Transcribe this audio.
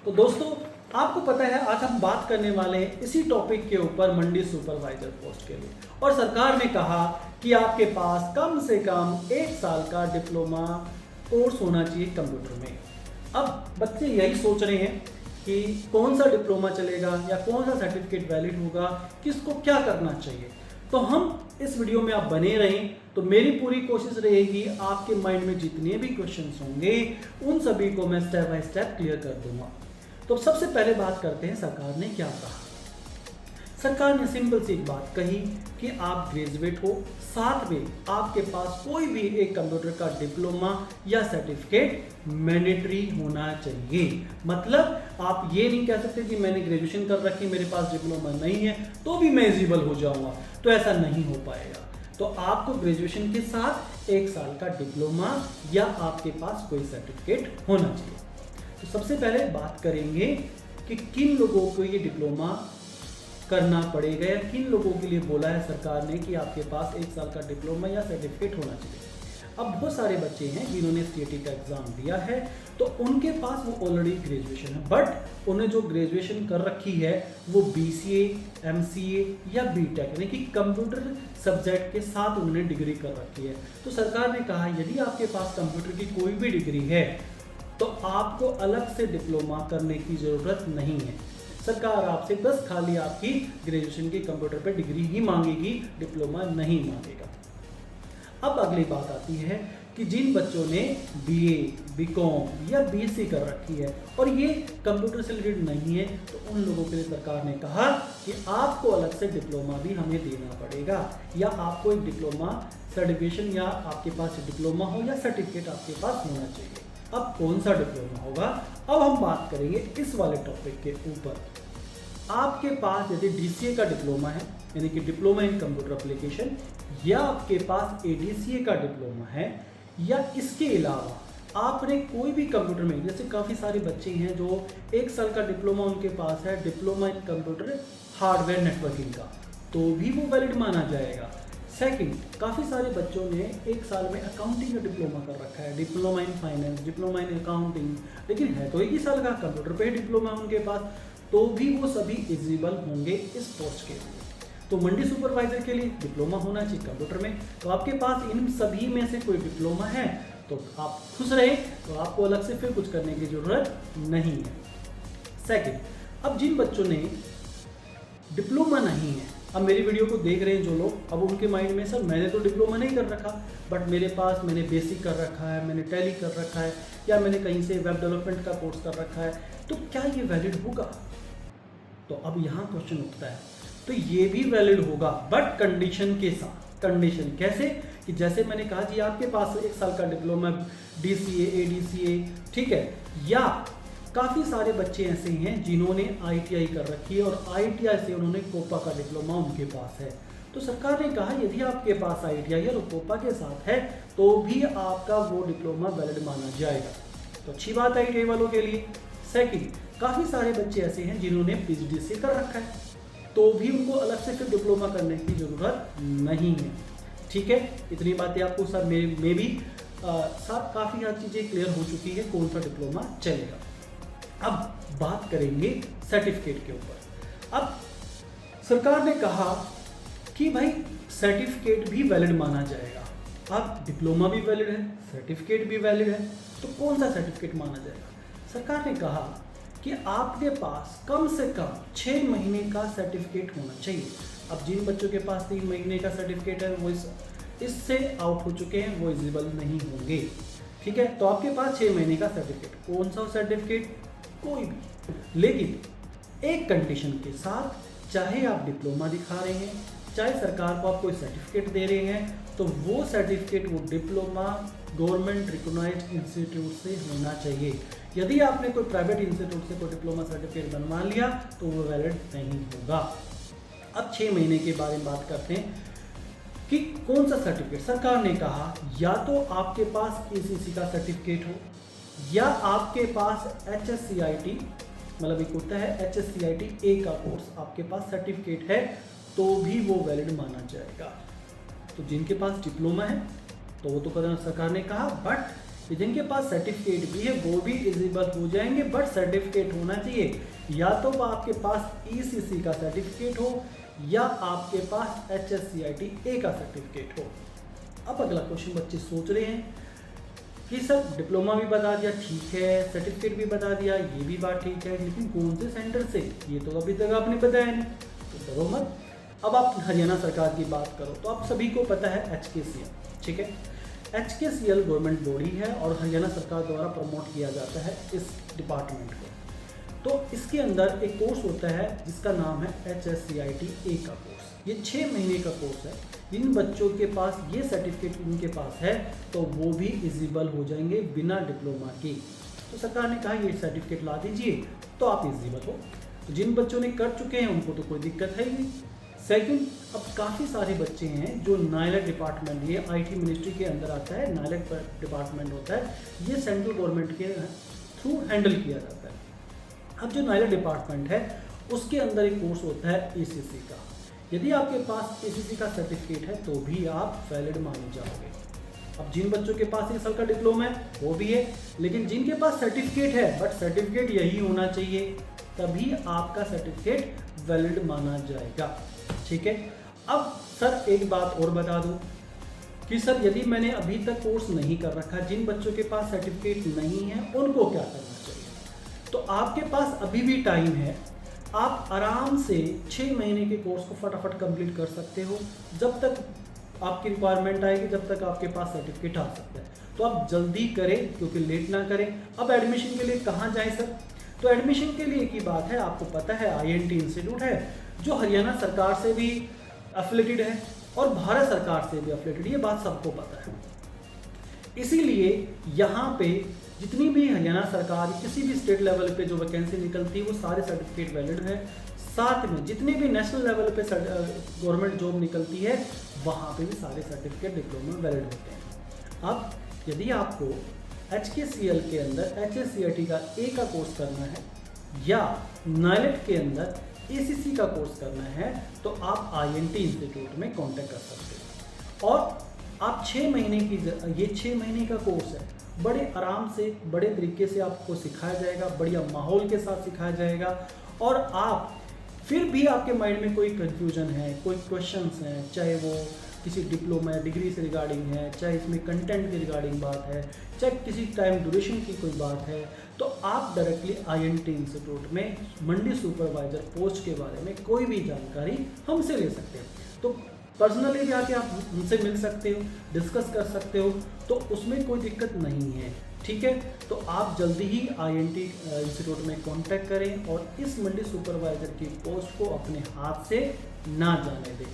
तो दोस्तों, आपको पता है आज हम बात करने वाले हैं इसी टॉपिक के ऊपर मंडी सुपरवाइजर पोस्ट के लिए। और सरकार ने कहा कि आपके पास कम से कम 1 साल का डिप्लोमा कोर्स होना चाहिए कंप्यूटर में। अब बच्चे यही सोच रहे हैं कि कौन सा डिप्लोमा चलेगा या कौन सा सर्टिफिकेट वैलिड होगा, किसको क्या करना चाहिए। तो हम इस वीडियो में आप बने रहें, तो मेरी पूरी कोशिश रहेगी आपके माइंड में जितने भी क्वेश्चंस होंगे उन सभी को मैं स्टेप बाय स्टेप क्लियर कर दूंगा। तो सबसे पहले बात करते हैं सरकार ने क्या कहा। सरकार ने सिंपल सी एक बात कही कि आप ग्रेजुएट हो, साथ में आपके पास कोई भी एक कंप्यूटर का डिप्लोमा या सर्टिफिकेट मैंडेटरी होना चाहिए। मतलब आप ये नहीं कह सकते कि मैंने ग्रेजुएशन कर रखी, मेरे पास डिप्लोमा नहीं है तो भी मैं एलिजिबल हो जाऊंगा, तो ऐसा नहीं हो पाएगा। तो आपको ग्रेजुएशन के साथ 1 साल का डिप्लोमा या आपके पास कोई सर्टिफिकेट होना चाहिए। तो सबसे पहले बात करेंगे कि किन लोगों को ये डिप्लोमा करना पड़ेगा या किन लोगों के लिए बोला है सरकार ने कि आपके पास 1 साल का डिप्लोमा या सर्टिफिकेट होना चाहिए। अब बहुत सारे बच्चे हैं जिन्होंने सीईटी का एग्जाम दिया है, तो उनके पास वो ऑलरेडी ग्रेजुएशन है, बट उन्हें जो ग्रेजुएशन कर रखी है वो बीसीए, एमसीए या बीटेक यानी कि कंप्यूटर सब्जेक्ट के साथ उन्होंने डिग्री कर रखी है। तो सरकार ने कहा यदि आपके पास कंप्यूटर की कोई भी डिग्री है तो आपको अलग से डिप्लोमा करने की ज़रूरत नहीं है। सरकार आपसे बस खाली आपकी ग्रेजुएशन के कंप्यूटर पे डिग्री ही मांगेगी, डिप्लोमा नहीं मांगेगा। अब अगली बात आती है कि जिन बच्चों ने बीए, बीकॉम या बीएससी कर रखी है और ये कंप्यूटर से रिलेटेड नहीं है, तो उन लोगों के लिए सरकार ने कहा कि आपको अलग से डिप्लोमा भी हमें देना पड़ेगा, या आपको एक डिप्लोमा सर्टिफिकेशन या आपके पास डिप्लोमा हो या सर्टिफिकेट आपके पास होना चाहिए। अब कौन सा डिप्लोमा होगा, अब हम बात करेंगे इस वाले टॉपिक के ऊपर। आपके पास यदि डीसीए का डिप्लोमा है यानी कि डिप्लोमा इन कंप्यूटर एप्लीकेशन, या आपके पास एडीसीए का डिप्लोमा है, या इसके अलावा आपने कोई भी कंप्यूटर में, जैसे काफ़ी सारे बच्चे हैं जो 1 साल का डिप्लोमा उनके पास है diploma in computer hardware networking का, तो भी वो वैलिड माना जाएगा। सेकंड, काफ़ी सारे बच्चों ने 1 साल में अकाउंटिंग का डिप्लोमा कर रखा है, diploma in finance, diploma in accounting, लेकिन है तो 1 ही साल का, कंप्यूटर पे डिप्लोमा उनके पास, तो भी वो सभी एलिजिबल होंगे इस पोस्ट के लिए। तो मंडी सुपरवाइजर के लिए डिप्लोमा होना चाहिए कंप्यूटर में। तो आपके पास इन सभी में से कोई डिप्लोमा है तो आप खुश रहे, तो आपको अलग से फिर कुछ करने की ज़रूरत नहीं है। सेकंड, अब जिन बच्चों ने डिप्लोमा नहीं है, अब मेरी वीडियो को देख रहे हैं जो लोग, अब उनके माइंड में सर मैंने तो डिप्लोमा नहीं कर रखा, बट मेरे पास मैंने बेसिक कर रखा है, मैंने टैली कर रखा है, या मैंने कहीं से वेब डेवलपमेंट का कोर्स कर रखा है, तो क्या ये वैलिड होगा? तो अब यहाँ क्वेश्चन उठता है, तो ये भी वैलिड होगा बट कंडीशन के साथ। कंडीशन कैसे? कि जैसे मैंने कहा जी आपके पास 1 साल का डिप्लोमा डीसीए, एडीसीए, ठीक है, या काफ़ी सारे बच्चे ऐसे हैं जिन्होंने आईटीआई कर रखी है और आईटीआई से उन्होंने कोपा का डिप्लोमा उनके पास है। तो सरकार ने कहा यदि आपके पास आईटीआई और कोपा के साथ है तो भी आपका वो डिप्लोमा वैलिड माना जाएगा। तो अच्छी बात है आईटीआई वालों के लिए। सेकंड, काफ़ी सारे बच्चे ऐसे हैं जिन्होंने पीएचडी से कर रखा है, तो भी उनको अलग से फिर डिप्लोमा करने की ज़रूरत नहीं है। ठीक है, इतनी बातें आपको सर में भी सब काफ़ी हर चीज़ें क्लियर हो चुकी है कौन सा डिप्लोमा चलेगा। अब बात करेंगे सर्टिफिकेट के ऊपर। अब सरकार ने कहा कि भाई सर्टिफिकेट भी वैलिड माना जाएगा। अब डिप्लोमा भी वैलिड है, सर्टिफिकेट भी वैलिड है, तो कौन सा सर्टिफिकेट माना जाएगा? सरकार ने कहा कि आपके पास कम से कम 6 महीने का सर्टिफिकेट होना चाहिए। अब जिन बच्चों के पास 3 महीने का सर्टिफिकेट है वो इससे आउट हो चुके हैं, वो एलिजिबल नहीं होंगे। ठीक है, तो आपके पास 6 महीने का सर्टिफिकेट, कौन सा सर्टिफिकेट? कोई भी, लेकिन एक कंडीशन के साथ, चाहे आप डिप्लोमा दिखा रहे हैं, चाहे सरकार को आप कोई सर्टिफिकेट दे रहे हैं, तो वो सर्टिफिकेट वो डिप्लोमा गवर्नमेंट रिकॉग्नाइज्ड इंस्टीट्यूट से होना चाहिए। यदि आपने कोई प्राइवेट इंस्टीट्यूट से कोई डिप्लोमा सर्टिफिकेट बनवा लिया तो वो वैलिड नहीं होगा। अब 6 महीने के बारे में बात करते हैं कि कौन सा सर्टिफिकेट। सरकार ने कहा या तो आपके पास एसीसी का सर्टिफिकेट हो, या आपके पास HSCIT मतलब एक होता है HSCIT A का कोर्स आपके पास सर्टिफिकेट है, तो भी वो वैलिड माना जाएगा। तो जिनके पास डिप्लोमा है तो वो तो सरकार ने कहा, बट जिनके पास सर्टिफिकेट भी है वो भी एलिजिबल हो जाएंगे, बट सर्टिफिकेट होना चाहिए या तो वो आपके पास ECC का सर्टिफिकेट हो या आपके पास HSCIT A का सर्टिफिकेट हो। अब अगला क्वेश्चन बच्चे सोच रहे हैं कि सर डिप्लोमा भी बता दिया, ठीक है, सर्टिफिकेट भी बता दिया, ये भी बात ठीक है, लेकिन कौन से सेंटर से, ये तो अभी तक आपने बताया नहीं। तो डरो मत। अब आप हरियाणा सरकार की बात करो तो आप सभी को पता है HKCL, ठीक है। HKCL गवर्नमेंट बॉडी है और हरियाणा सरकार द्वारा प्रमोट किया जाता है इस डिपार्टमेंट को। तो इसके अंदर एक कोर्स होता है जिसका नाम है HSCIT A का कोर्स। ये 6 महीने का कोर्स है। जिन बच्चों के पास ये सर्टिफिकेट उनके पास है तो वो भी एलिजिबल हो जाएंगे बिना डिप्लोमा के। तो सरकार ने कहा ये सर्टिफिकेट ला दीजिए तो आप एलिजिबल हो। तो जिन बच्चों ने कर चुके हैं उनको तो कोई दिक्कत है ही नहीं। सेकंड, अब काफ़ी सारे बच्चे हैं जो नायलैक डिपार्टमेंट, ये IT मिनिस्ट्री के अंदर आता है, नायलैक डिपार्टमेंट होता है, ये सेंट्रल गवर्नमेंट के थ्रू हैंडल किया जाता है। अब जो नायलैक डिपार्टमेंट है उसके अंदर एक कोर्स होता है ACC का। यदि आपके पास ACC का सर्टिफिकेट है तो भी आप वैलिड माने जाओगे। अब जिन बच्चों के पास 1 साल का डिप्लोमा है वो भी है, लेकिन जिनके पास सर्टिफिकेट है बट सर्टिफिकेट यही होना चाहिए तभी आपका सर्टिफिकेट वैलिड माना जाएगा, ठीक है। अब सर एक बात और बता दूं कि सर यदि मैंने अभी तक कोर्स नहीं कर रखा, जिन बच्चों के पास सर्टिफिकेट नहीं है उनको क्या करना चाहिए। तो आपके पास अभी भी टाइम है, आप आराम से 6 महीने के कोर्स को फटाफट कंप्लीट कर सकते हो। जब तक आपकी रिक्वायरमेंट आएगी जब तक आपके पास सर्टिफिकेट आ सकता है, तो आप जल्दी करें क्योंकि लेट ना करें। अब एडमिशन के लिए कहाँ जाएं सर? तो एडमिशन के लिए की बात है, आपको पता है INT इंस्टीट्यूट है जो हरियाणा सरकार से भी एफिलेटेड है और भारत सरकार से भी एफिलेटेड, ये बात सबको पता है। इसीलिए यहाँ पे जितनी भी हरियाणा सरकार किसी भी स्टेट लेवल पे जो वैकेंसी निकलती है वो सारे सर्टिफिकेट वैलिड है। साथ में जितने भी नेशनल लेवल पे गवर्नमेंट जॉब निकलती है वहाँ पे भी सारे सर्टिफिकेट डिप्लोमा वैलिड होते हैं। अब यदि आपको HKCL के अंदर HSCIT का A का कोर्स करना है या नायलैक के अंदर ACC का कोर्स करना है तो आप INT इंस्टीट्यूट में कांटेक्ट कर सकते हो। और आप 6 महीने की, ये 6 महीने का कोर्स है, बड़े आराम से बड़े तरीके से आपको सिखाया जाएगा, बढ़िया माहौल के साथ सिखाया जाएगा। और आप फिर भी आपके माइंड में कोई कंफ्यूजन है, कोई क्वेश्चंस हैं, चाहे वो किसी डिप्लोमा या डिग्री से रिगार्डिंग है, चाहे इसमें कंटेंट की रिगार्डिंग बात है, चाहे किसी टाइम ड्यूरेशन की कोई बात है, तो आप डायरेक्टली INT इंस्टीट्यूट में मंडी सुपरवाइजर पोस्ट के बारे में कोई भी जानकारी हमसे ले सकते हैं। तो पर्सनली भी आके आप हमसे मिल सकते हो, डिस्कस कर सकते हो, तो उसमें कोई दिक्कत नहीं है, ठीक है। तो आप जल्दी ही INT इंस्टीट्यूट में कांटेक्ट करें और इस मंडी सुपरवाइजर की पोस्ट को अपने हाथ से ना जाने दें।